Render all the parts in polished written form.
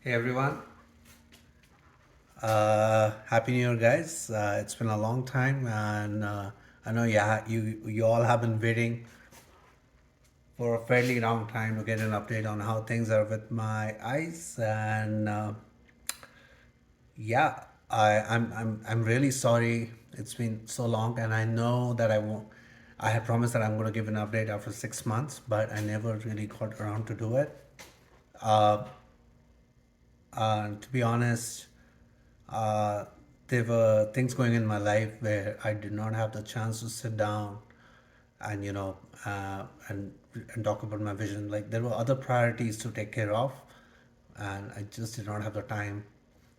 Hey everyone, happy New Year, guys! It's been a long time, and I know you all have been waiting for a fairly long time to get an update on how things are with my eyes, and yeah, I'm really sorry. It's been so long, and I know that I won't. I had promised that I'm going to give an update after 6 months, but I never really got around to do it. Uh, to be honest, uh, there were things going in my life where I did not have the chance to sit down and and talk about my vision. Like there were other priorities to take care of, and I just did not have the time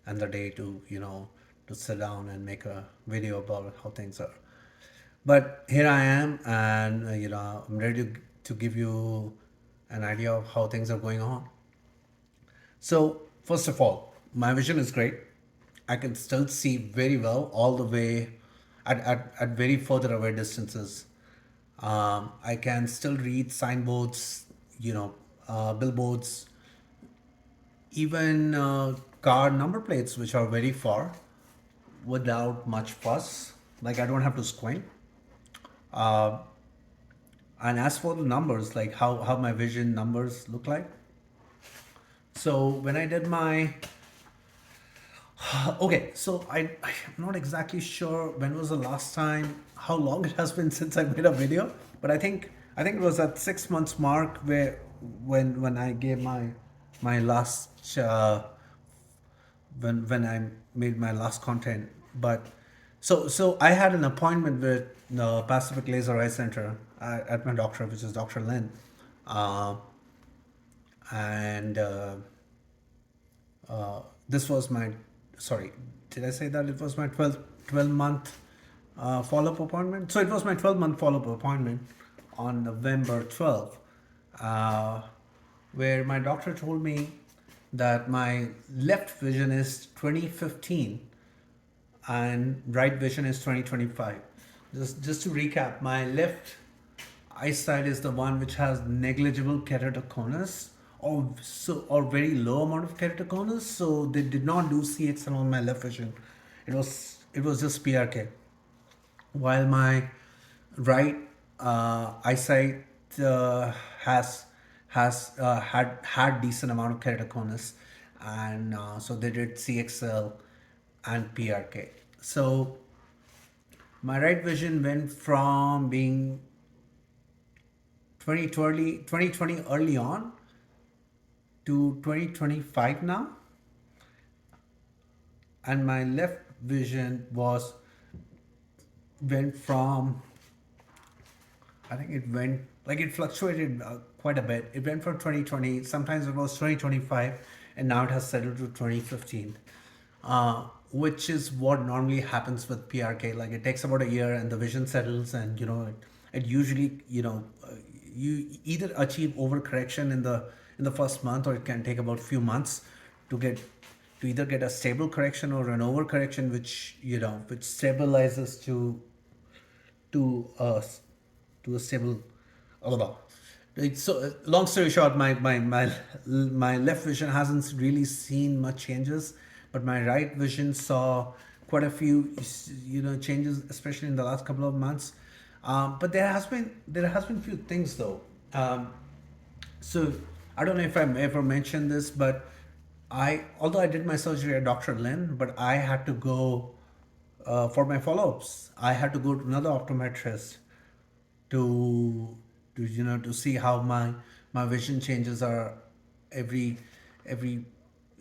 and the day to to sit down and make a video about how things are. But here I am, and I'm ready to give you an idea of how things are going on. So, first of all, my vision is great. I can still see very well all the way at very further away distances. I can still read signboards, billboards, even car number plates, which are very far without much fuss. Like, I don't have to squint. Uh, and as for the numbers, like how my vision numbers look like. So, when I did my Okay, so I'm not exactly sure when was the last time, how long it has been since I made a video, but I think it was at 6 months mark where when I gave my last when I made my last content. But so I had an appointment with the Pacific Laser Eye Center at my doctor, which is Dr. Lin, uh, and this was my sorry, did I say that it was my 12 month follow-up appointment? So it was my 12-month follow-up appointment on November 12th, uh, where my doctor told me that my left vision is 2015 and right vision is 2025. Just to recap, my left eyesight is the one which has negligible keratoconus or very low amount of keratoconus. So they did not do CXL on my left vision. It was just PRK. While my right eyesight has had decent amount of keratoconus, and so they did CXL and PRK. So my right vision went from being 2020 early on to 2025 now, and my left vision went from, I think it went like it fluctuated quite a bit. It went from 2020, sometimes it was 2025, and now it has settled to 2015, which is what normally happens with PRK. Like it takes about a year and the vision settles, and it usually, you either achieve overcorrection in the first month, or it can take about few months to get to either get a stable correction or an overcorrection, which stabilizes to a to a stable. Although, so long story short, my left vision hasn't really seen much changes, but my right vision saw quite a few changes, especially in the last couple of months. But there has been few things though. So I don't know if I ever mentioned this, but although I did my surgery at Dr. Lin, but I had to go for my follow-ups. I had to go to another optometrist to to see how my vision changes are every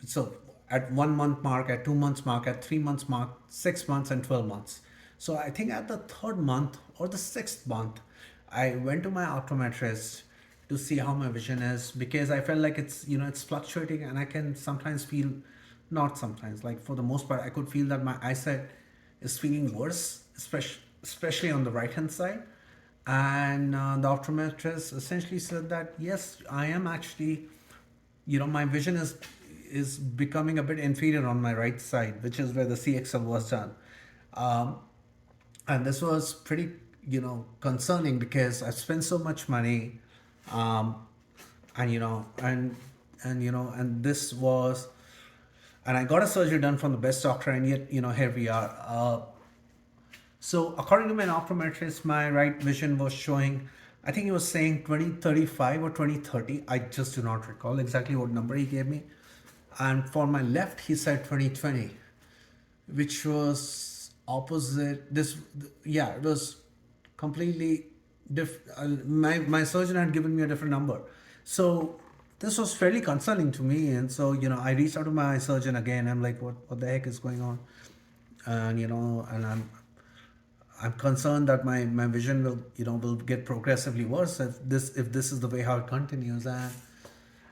so at 1 month mark, at 2 months mark, at 3 months mark, 6 months, and 12 months. So I think at the third month or the sixth month, I went to my optometrist to see how my vision is, because I felt like it's fluctuating, and I can sometimes feel, not sometimes, like for the most part, I could feel that my eyesight is feeling worse, especially on the right hand side. And the optometrist essentially said that yes, I am actually, my vision is becoming a bit inferior on my right side, which is where the CXL was done. Um, and this was pretty, concerning, because I spent so much money, um, and and this was and I got a surgery done from the best doctor, and yet, here we are. So according to my optometrist, my right vision was showing, I think he was saying 2035 or 2030. I just do not recall exactly what number he gave me. And for my left, he said 2020, which was opposite this. Yeah, it was completely different. My surgeon had given me a different number. So this was fairly concerning to me. And so, I reached out to my surgeon again. I'm like, what the heck is going on? And, and I'm concerned that my vision will get progressively worse if this is the way how it continues.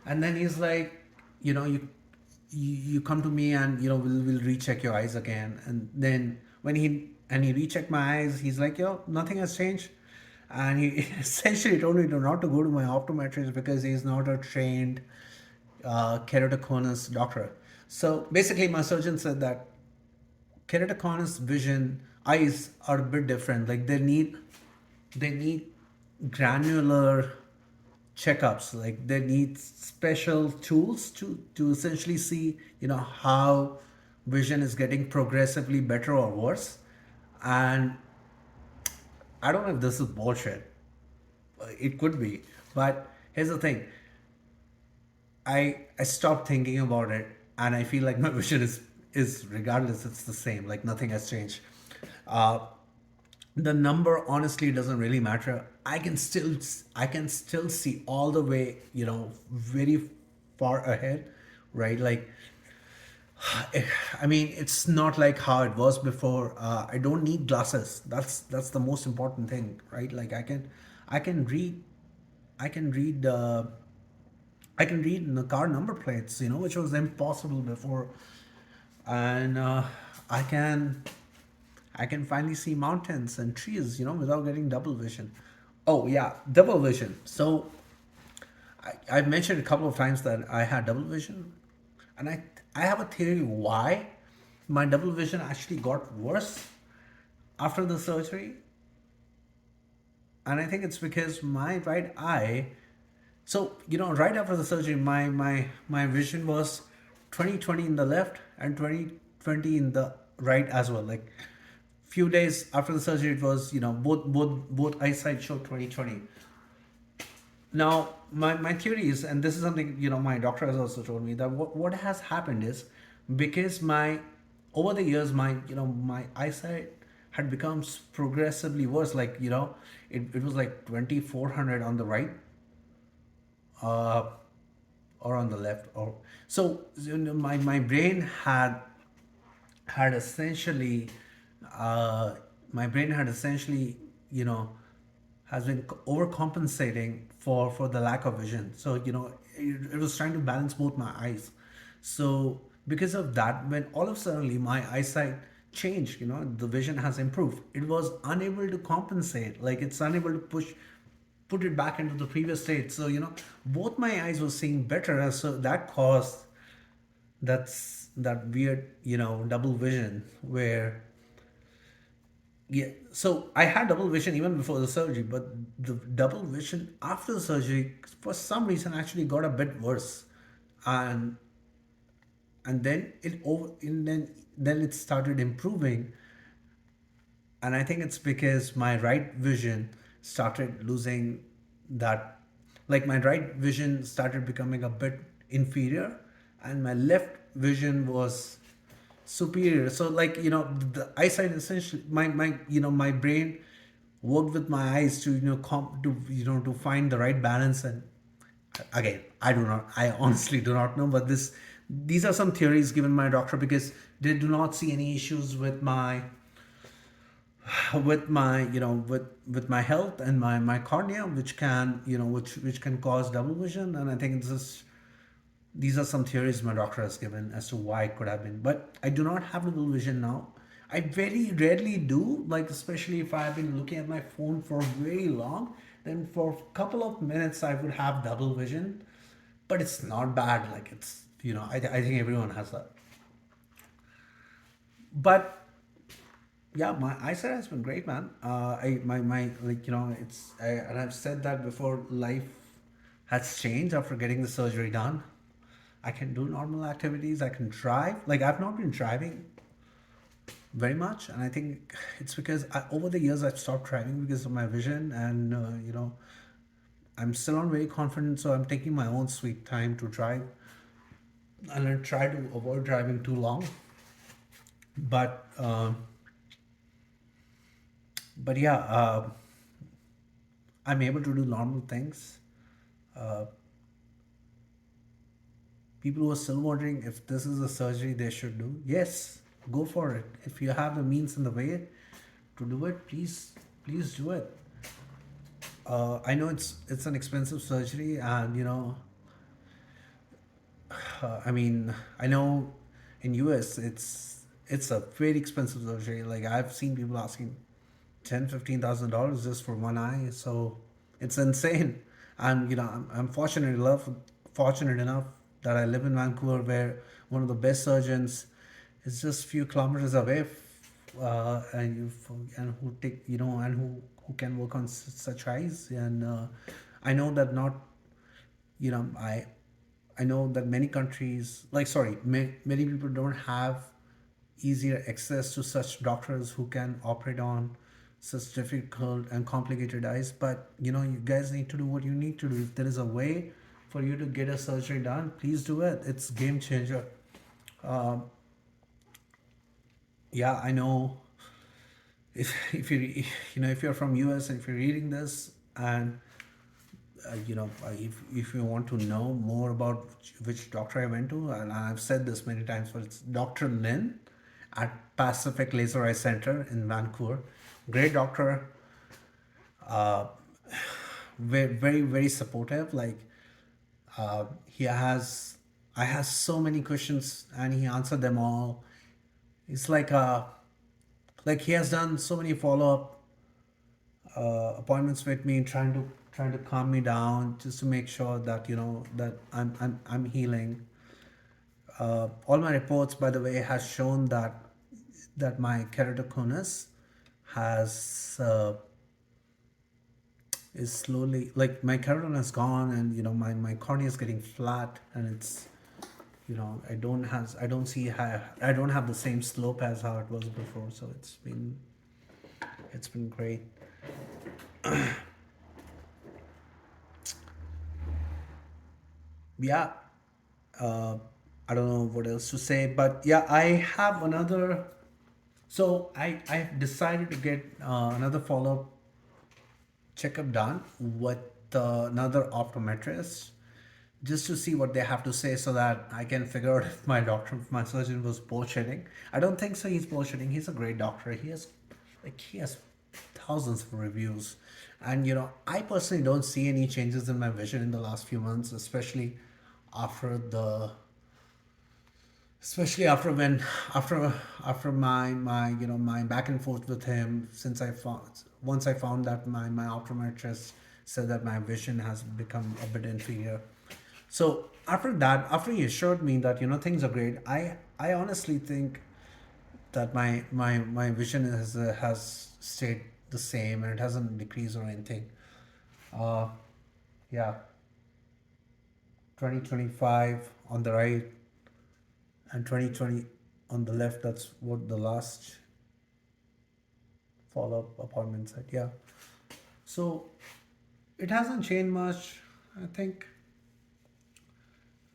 And then he's like, you come to me, and we'll recheck your eyes again. And then when he rechecked my eyes, he's like, nothing has changed. And he essentially told me not to go to my optometrist because he's not a trained keratoconus doctor. So basically, my surgeon said that keratoconus vision eyes are a bit different. Like they need granular checkups. Like they need special tools to essentially see how vision is getting progressively better or worse. And I don't know if this is bullshit. It could be, but here's the thing. I stopped thinking about it, and I feel like my vision is regardless, it's the same. Like nothing has changed. Uh, the number honestly doesn't really matter. I can still see all the way, very far ahead, right? Like, I mean, it's not like how it was before. I don't need glasses. That's the most important thing, right? Like I can read, I can read. I can read the car number plates, which was impossible before. And I can I can finally see mountains and trees, without getting double vision. Oh yeah, double vision. So I've mentioned a couple of times that I had double vision, and I have a theory why my double vision actually got worse after the surgery. And I think it's because my right eye. So right after the surgery, my vision was 20/20 in the left and 20/20 in the right as well. Like few days after the surgery, it was both eyesight showed 20/20. Now my theory is, and this is something my doctor has also told me, that what has happened is, because my over the years my eyesight had become progressively worse. Like it was like 2400 on the right, uh, or on the left, or so my brain had essentially uh, my brain had essentially you know has been overcompensating for the lack of vision. So it was trying to balance both my eyes. So because of that, when all of a sudden my eyesight changed, the vision has improved, it was unable to compensate. Like it's unable to put it back into the previous state. So both my eyes were seeing better. So that caused that weird double vision where, yeah. So I had double vision even before the surgery, but the double vision after the surgery, for some reason, actually got a bit worse, and then then it started improving. And I think it's because my right vision started losing that, like my right vision started becoming a bit inferior, and my left vision was superior. So like the eyesight essentially, my brain worked with my eyes to to find the right balance. And again, I honestly do not know, but these are some theories given by my doctor, because they do not see any issues with my health and my cornea, which can which can cause double vision. And I think these are some theories my doctor has given as to why it could have been. But I do not have double vision now. I very rarely do, like especially if I've been looking at my phone for very long, then for a couple of minutes I would have double vision. But it's not bad. Like it's I think everyone has that. But yeah, my eyesight has been great, man. My like and I've said that before. Life has changed after getting the surgery done. I can do normal activities. I can drive. Like I've not been driving very much, and I think it's because over the years I've stopped driving because of my vision, and I'm still not very confident, so I'm taking my own sweet time to drive, and I try to avoid driving too long. But yeah, I'm able to do normal things. Uh, People who are still wondering if this is a surgery they should do, yes, go for it. If you have the means and the way to do it, please do it. I know it's an expensive surgery, and I mean, I know in US it's a very expensive surgery. Like I've seen people asking 10-15 thousand dollars just for one eye. So it's insane. And I'm fortunate enough that I live in Vancouver, where one of the best surgeons is just few kilometers away, and who take and who can work on such eyes. And I know that not you know I know that many countries, like sorry, many people don't have easier access to such doctors who can operate on such difficult and complicated eyes. But you guys need to do what you need to do. If there is a way for you to get a surgery done, please do it. It's game changer. Um, yeah, I know. If if you're from US and if you're reading this, and if you want to know more about which doctor I went to, and I've said this many times, but it's Dr. Lin at Pacific Laser Eye Center in Vancouver. Great doctor, uh, very, very, very supportive. Like he has, I has so many questions and he answered them all. It's like he has done so many follow up appointments with me, trying to calm me down, just to make sure that that I'm healing. All my reports, by the way, has shown that my keratoconus has is slowly, like my keratin is gone, and my cornea is getting flat, and it's I don't see how I don't have the same slope as how it was before. So it's been great. Yeah. uh, I don't know what else to say, but yeah, I have another. So I've decided to get another follow up checkup done with another optometrist, just to see what they have to say, so that I can figure out if my surgeon was bullshitting. I don't think so. He's bullshitting. He's a great doctor. He has thousands of reviews, and I personally don't see any changes in my vision in the last few months, after the especially after when after my back and forth with him, since I found once I found that my optometrist said that my vision has become a bit inferior. So after that, after he assured me that things are great, I honestly think that my vision has stayed the same, and it hasn't decreased or anything. uh yeah, 2025 on the right and 2020 on the left. That's what the last follow-up appointment said. Yeah. So it hasn't changed much, I think.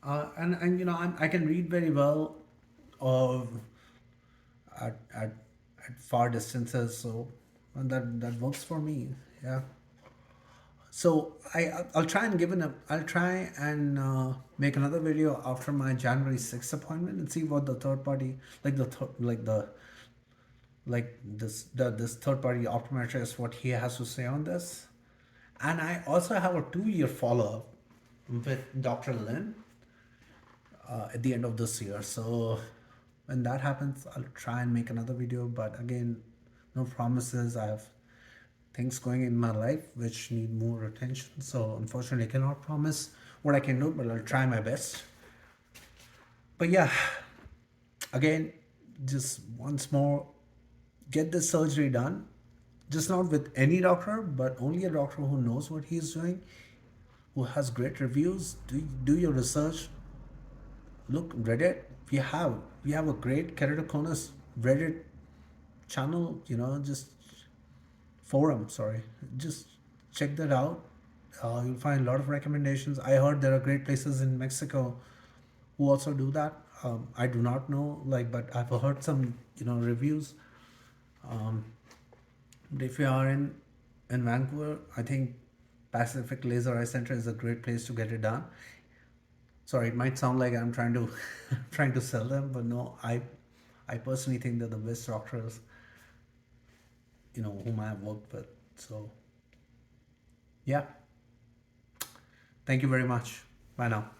And I can read very well uh, at far distances, so and that works for me. Yeah. So I'll try and I'll try and make another video after my January 6th appointment, and see what the third party, this third party optometrist, what he has to say on this. And I also have a 2-year follow up with Dr. Lin at the end of this year. So when that happens, I'll try and make another video. But again, no promises. I have things going in my life which need more attention. So unfortunately, I cannot promise what I can do, but I'll try my best. But yeah, again, just once more, get this surgery done. Just not with any doctor, but only a doctor who knows what he's doing, who has great reviews. Do your research. look, Reddit, we have a great keratoconus Reddit channel, just forum, sorry. Just check that out. You'll find a lot of recommendations. I heard there are great places in Mexico who also do that. I do not know, like, but I've heard some, reviews. Um, if you are in Vancouver, I think Pacific Laser Eye Center is a great place to get it done. Sorry, it might sound like I'm trying to trying to sell them, but no, I personally think they're the best doctors, whom I have worked with. So yeah, thank you very much. Bye now.